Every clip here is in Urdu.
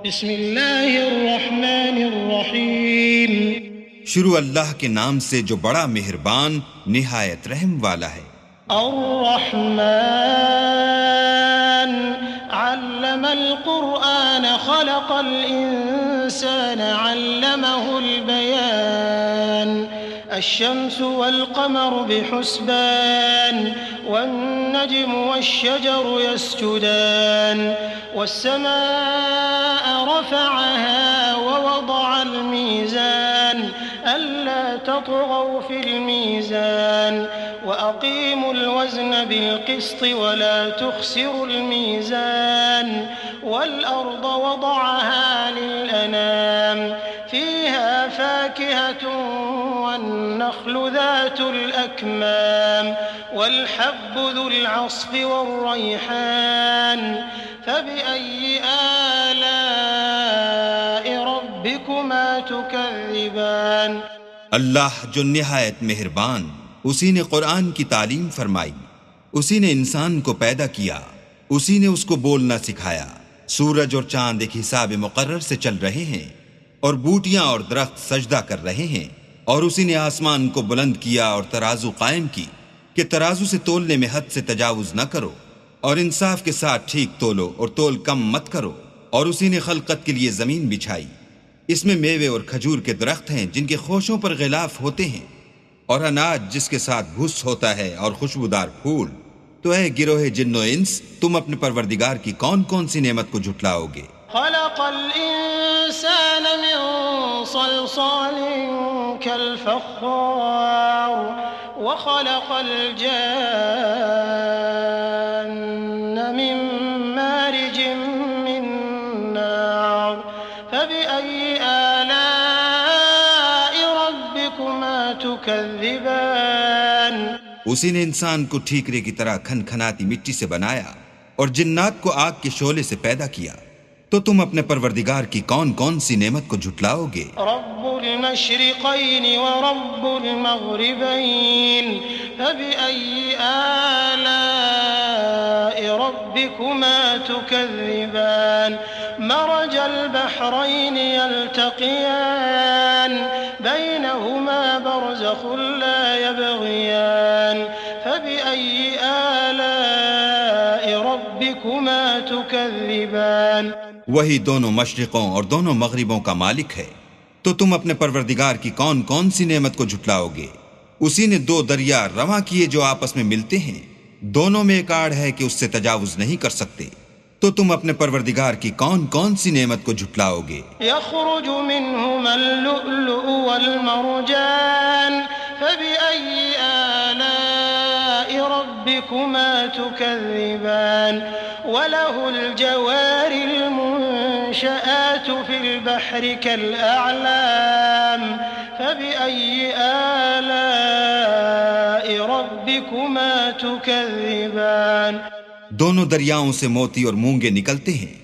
بسم اللہ الرحمن الرحیم. شروع اللہ کے نام سے جو بڑا مہربان نہایت رحم والا ہے. الرحمن علم القرآن خلق الإنسان علمه البيان الشمس والقمر بحسبان والنجم والشجر يسجدان والسماء رفعها ووضع الميزان ألا تطغوا في الميزان وأقيموا الوزن بالقسط ولا تخسروا الميزان والأرض وضعها للأنام فيها فاكهة والنخل ذات الأكمام والحب ذو العصف والريحان فبأي آلاء ربكما تكذبان. اللہ جو نہایت مہربان، اسی نے قرآن کی تعلیم فرمائی، اسی نے انسان کو پیدا کیا، اسی نے اس کو بولنا سکھایا. سورج اور چاند ایک حساب مقرر سے چل رہے ہیں اور بوٹیاں اور درخت سجدہ کر رہے ہیں، اور اسی نے آسمان کو بلند کیا اور ترازو قائم کی کہ ترازو سے تولنے میں حد سے تجاوز نہ کرو اور انصاف کے ساتھ ٹھیک تولو اور تول کم مت کرو. اور اسی نے خلقت کے لیے زمین بچھائی، اس میں میوے اور کھجور کے درخت ہیں جن کے خوشوں پر غلاف ہوتے ہیں، اور اناج جس کے ساتھ بھس ہوتا ہے اور خوشبودار پھول. تو اے گروہ جن و انس، تم اپنے پروردگار کی کون کون سی نعمت کو جھٹلاؤ گے؟ خلق الإنسان من صلصال كالفخار وخلق الجان من مارج من نار فبأي آلاء ربكما تكذبان. اسی نے انسان کو ٹھیکرے کی طرح کھن کھناتی مٹی سے بنایا اور جنات کو آگ کے شعلے سے پیدا کیا. تو تم اپنے پروردگار کی کون کون سی نعمت کو جھٹلاؤ گے؟ رب المشرقین ورب المغربین فبأي آلاء ربكما تكذبان. مرج البحرين يلتقيان بينهما برزخ لا يبغيان فبأي آلاء ربكما تكذبان. وہی دونوں مشرقوں اور دونوں مغربوں کا مالک ہے. تو تم اپنے پروردگار کی کون کون سی نعمت کو جھٹلاؤ گے؟ اسی نے دو دریا رواں کیے جو آپس میں ملتے ہیں، دونوں میں ایک آڑ ہے کہ اس سے تجاوز نہیں کر سکتے. تو تم اپنے پروردگار کی کون کون سی نعمت کو جھٹلاؤ گے؟ يخرج منهما اللؤلؤ والمرجان فبأي آلاء ربكما تكذبان. وله الجوار المنشآت في البحر كالأعلام فبأي آلاء ربكما تكذبان. دونوں دریاؤں سے موتی اور مونگے نکلتے ہیں.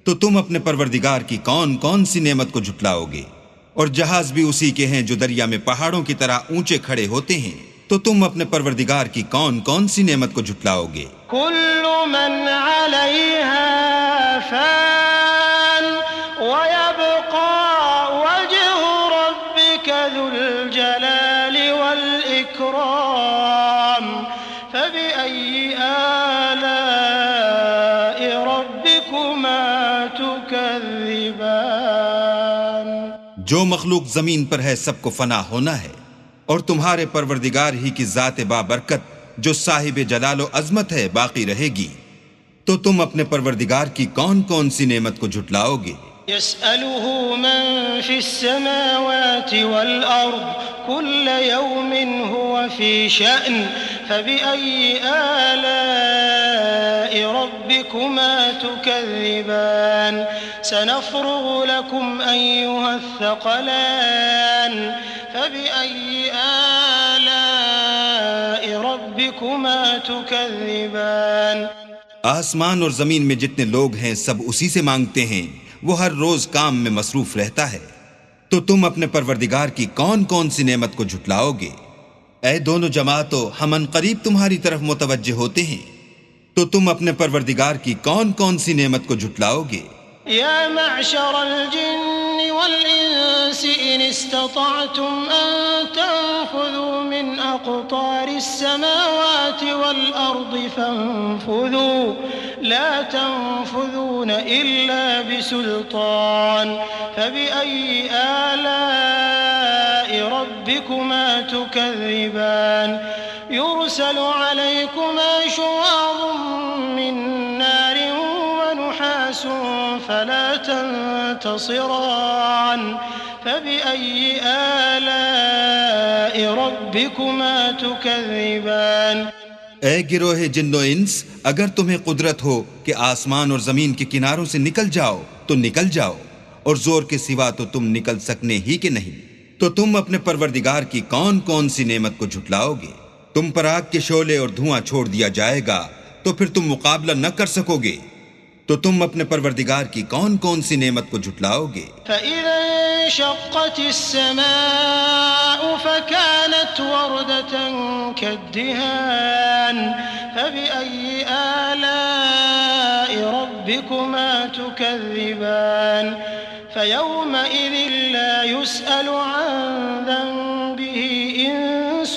تو تم اپنے پروردگار کی کون کون سی نعمت کو جھٹلاؤ گے؟ اور جہاز بھی اسی کے ہیں جو دریا میں پہاڑوں کی طرح اونچے کھڑے ہوتے ہیں. تو تم اپنے پروردگار کی کون کون سی نعمت کو جھٹلاؤ گے؟ كل من عليها فان ويبقى وجه ربك ذو الجلال والإكرام فبأي آلاء ربكما تكذبان. جو مخلوق زمین پر ہے سب کو فنا ہونا ہے، اور تمہارے پروردگار ہی کی ذات بابرکت جو صاحب جلال و عظمت ہے باقی رہے گی. تو تم اپنے پروردگار کی کون کون سی نعمت کو جھٹلاؤ گے؟ يسأله من في السماوات والأرض كل يوم هو في شأن فبأي آلاء ربكما تكذبان. سنفرغ لكم أيها الثقلان فبأي آلاء ربكما تكذبان. آسمان اور زمین میں جتنے لوگ ہیں سب اسی سے مانگتے ہیں، وہ ہر روز کام میں مصروف رہتا ہے. تو تم اپنے پروردگار کی کون کون سی نعمت کو جھٹلاؤ گے؟ اے دونوں جماعتوں، ہم عنقریب تمہاری طرف متوجہ ہوتے ہیں. تو تم اپنے پروردگار کی کون کون سی نعمت کو جھٹلاؤ گے؟ يا معشر الجن والإنس إن استطعتم أن تنفذوا من أقطار السماوات والأرض فانفذوا لا تنفذون إلا بسلطان فبأي آلاء ربكما تكذبان يرسل عليكما شواظ من نار ونحاس فلا تنتصران فبأي آلاء ربكما تكذبان اے گروہ جن و انس، اگر تمہیں قدرت ہو کہ آسمان اور زمین کے کناروں سے نکل جاؤ تو نکل جاؤ، اور زور کے سوا تو تم نکل سکنے ہی کہ نہیں، تو تم اپنے پروردگار کی کون کون سی نعمت کو جھٹلاؤ گے؟ تم پر آگ کے شعلے اور دھواں چھوڑ دیا جائے گا تو پھر تم مقابلہ نہ کر سکو گے، تو تم اپنے پروردگار کی کون کون سی نعمت کو جھٹلاؤ گے؟ فَإِذَا انشَقَّتِ السَّمَاءُ فَكَانَتْ وَرْدَةً كَالدِّهَانِ فَبِأَيِّ آلَاءِ رَبِّكُمَا تُكَذِّبَانِ فَيَوْمَئِذٍ لَا يُسْأَلُ عَنْ ذَنبِهِ إِنسٌ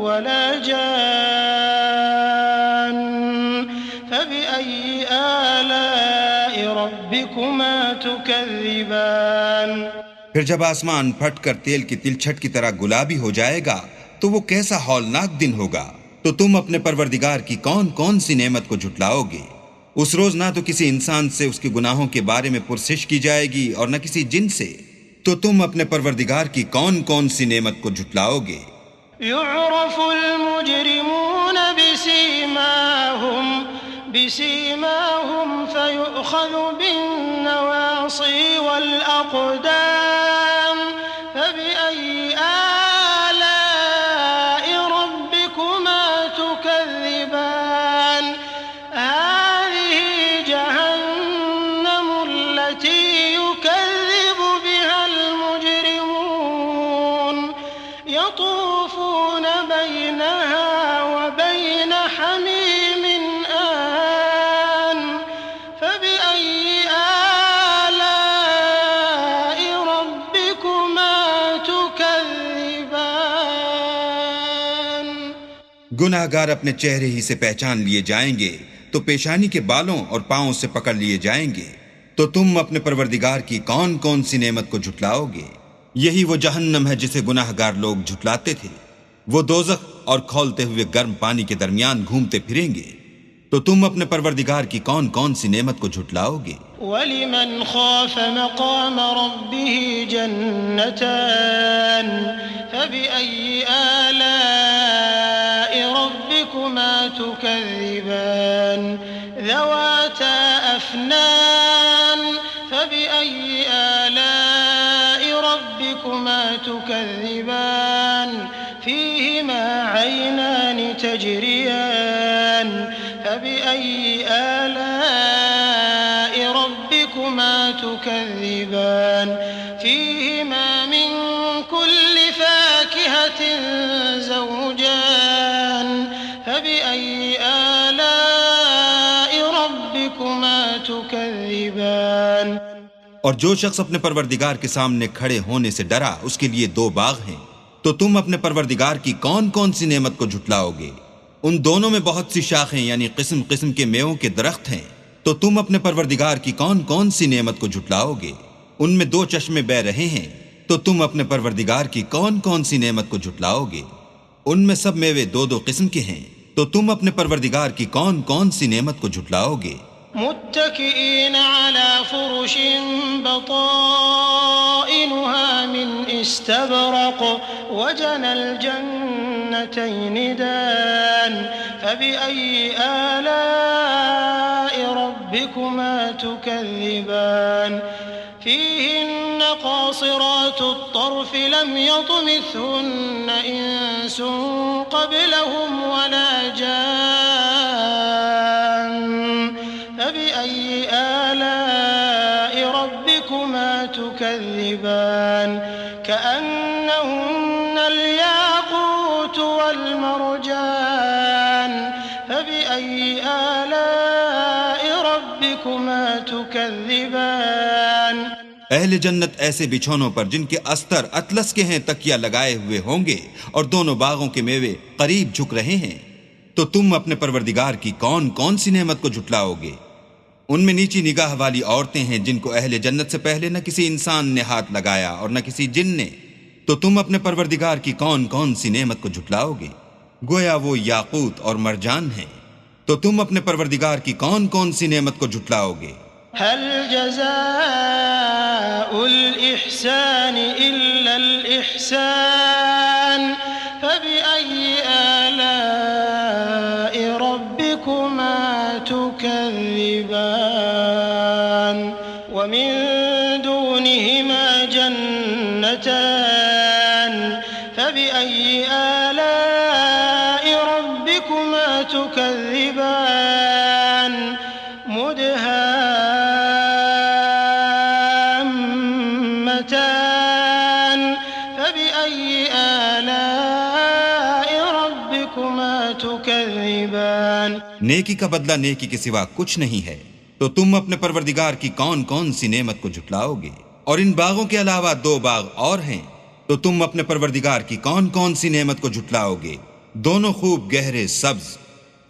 وَلَا جَانٌّ فَبِأَيِّ آلَاءِ رَبِّكُمَا تُكَذِّبَانِ پھر جب آسمان پھٹ کر تیل کی تلچھٹ کی طرح گلابی ہو جائے گا تو وہ کیسا ہولناک دن ہوگا، تو تم اپنے پروردگار کی کون کون سی نعمت کو جھٹلاؤ گے؟ اس روز نہ تو کسی انسان سے اس کے گناہوں کے بارے میں پرسش کی جائے گی اور نہ کسی جن سے، تو تم اپنے پروردگار کی کون کون سی نعمت کو جھٹلاؤ گے؟ يعرف المجرمون بسيماهم فيؤخذ بالنواصي والأقدام فبأي آلاء ربكما تكذبان هذه جهنم التي يكذب بها المجرمون يطوفون بينها وبين حميم آن فبأي آلاء ربكما تكذبان گناہ گار اپنے چہرے ہی سے پہچان لیے جائیں گے تو پیشانی کے بالوں اور پاؤں سے پکڑ لیے جائیں گے، تو تم اپنے پروردگار کی کون کون سی نعمت کو جھٹلاؤ گے؟ یہی وہ جہنم ہے جسے گناہ گار لوگ جھٹلاتے تھے، وہ دوزخ اور کھولتے ہوئے گرم پانی کے درمیان گھومتے پھریں گے، تو تم اپنے پروردگار کی کون کون سی نعمت کو جھٹلاؤ گے؟ وَلِمَنْ خَافَ مَقَامَ رَبِّهِ جَنَّتَانِ فَبِأَيِّ آلَاءِ رَبِّكُمَا تُكَذِّبَانِ ذَوَاتَا أَفْنَانٍ فَبِأَيِّ آلَاءِ رَبِّكُمَا تُكَذِّبَانِ فِيهِمَا عَيْنَانِ تَجْرِيَانِ فَبِأَيِّ آلَاءِ رَبِّكُمَا تُكَذِّبَانِ فِيهِمَا مِن كُلِّ فَاكِهَةٍ زَوْجَانِ فَبِأَيِّ آلَاءِ رَبِّكُمَا تُكَذِّبَانِ اور جو شخص اپنے پروردگار کے سامنے کھڑے ہونے سے ڈرا اس کے لیے دو باغ ہیں، تو تم اپنے پروردگار کی کون کون سی نعمت کو جھٹلاؤ گے؟ ان دونوں میں بہت سی شاخیں یعنی قسم قسم کے میووں کے درخت ہیں، تو تم اپنے پروردگار کی کون کون سی نعمت کو جھٹلاؤ گے؟ ان میں دو چشمے بہ رہے ہیں، تو تم اپنے پروردگار کی کون کون سی نعمت کو جھٹلاؤ گے؟ ان میں سب میوے دو دو قسم کے ہیں، تو تم اپنے پروردگار کی کون کون سی نعمت کو جھٹلاؤ گے؟ متكئين على فرش بطائنها من استبرق وجنى الجنتين دان فبأي آلاء ربكما تكذبان فيهن قاصرات الطرف لم يطمثهن إنس قبلهم ولا جان فبأي آلاء ربكما تكذبان كأنهن الياقوت والمرجان فبأي آلاء ربكما تكذبان اہل جنت ایسے بچھونوں پر جن کے استر اطلس کے ہیں تکیہ لگائے ہوئے ہوں گے، اور دونوں باغوں کے میوے قریب جھک رہے ہیں۔ تو تم اپنے پروردگار کی کون کون سی نعمت کو جھٹلاؤ گے؟ ان میں نیچی نگاہ والی عورتیں ہیں جن کو اہل جنت سے پہلے نہ کسی انسان نے ہاتھ لگایا اور نہ کسی جن نے۔ تو تم اپنے پروردگار کی کون کون سی نعمت کو جھٹلاؤ گے؟ گویا وہ یاقوت اور مرجان ہیں۔ تو تم اپنے پروردگار کی کون کون سی نعمت کو جھٹلاؤ گے؟ هل جزاء الإحسان إلا الإحسان فبأي آلاء ربكما تكذبان ومن دونهما جنتان فبأي آلاء ربكما تكذبان مدهامتان فبأي آلاء ربكما تكذبان نیکی کا بدلہ نیکی کے سوا کچھ نہیں ہے۔ تو تم اپنے پروردگار کی کون کون سی نعمت کو جھٹلاؤ گے؟ اور ان باغوں کے علاوہ 2 باغ اور ہیں، تو تم اپنے پروردگار کی کون کون سی نعمت کو جھٹلاؤ گے؟ دونوں خوب گہرے سبز۔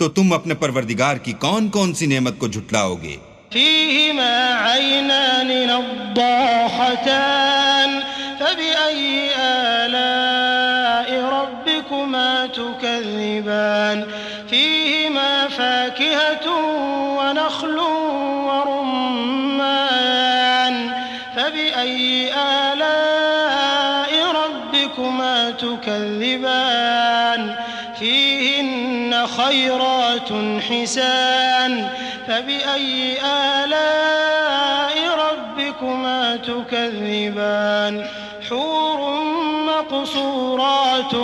تو تم اپنے پروردگار کی کون کون سی نعمت کو جھٹلاؤ گے؟ فيهما عينان نضاختان فبأي آلاء ربكما تكذبان فيهما فاكهة ونخل ورمان فبأي آلاء ربكما تكذبان فيهن خيرات حسان فبأي آلاء ربكما تكذبان حور مقصورات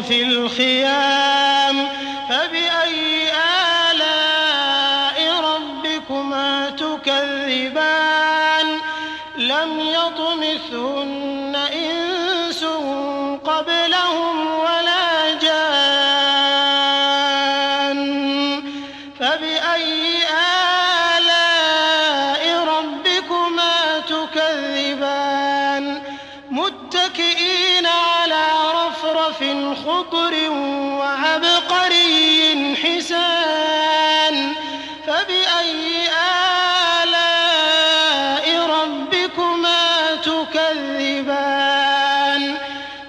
في الخيام فبأي آلاء ربكما تكذبان لم يطمثهن إنس قبلهم ولا جان فبأي آلاء ربكما تكذبان متكئين على رفرف خضر وعبقري حسان فبأي آلاء ربكما تكذبان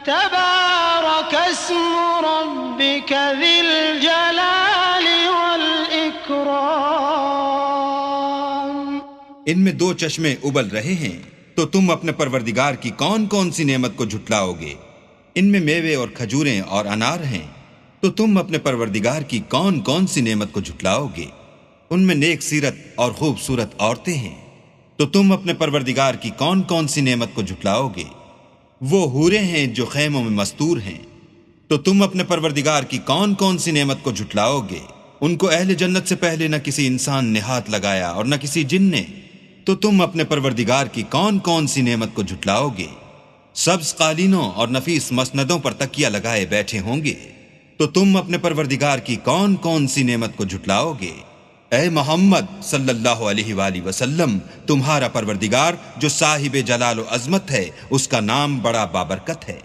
تبارك اسم ربك ذي الجلال والإكرام ان میں 2 چشمے ابل رہے ہیں، تو تم اپنے پروردگار کی کون کون سی نعمت کو جھٹلاؤ گے؟ ان میں میوے اور کھجوریں اور انار ہیں، تو تم اپنے پروردگار کی کون کون سی نعمت کو جھٹلاؤ گے؟ ان میں نیک سیرت اور خوبصورت عورتیں ہیں، تو تم اپنے پروردگار کی کون کون سی نعمت کو جھٹلاؤ گے؟ وہ حوریں ہیں جو خیموں میں مستور ہیں، تو تم اپنے پروردگار کی کون کون سی نعمت کو جھٹلاؤ گے؟ ان کو اہل جنت سے پہلے نہ کسی انسان نے ہاتھ لگایا اور نہ کسی جن نے۔ تو تم اپنے پروردگار کی کون کون سی نعمت کو جھٹلاؤ گے؟ سبز قالینوں اور نفیس مسندوں پر تکیہ لگائے بیٹھے ہوں گے، تو تم اپنے پروردگار کی کون کون سی نعمت کو جھٹلاؤ گے؟ اے محمد صلی اللہ علیہ وآلہ وسلم، تمہارا پروردگار جو صاحب جلال و عظمت ہے، اس کا نام بڑا بابرکت ہے۔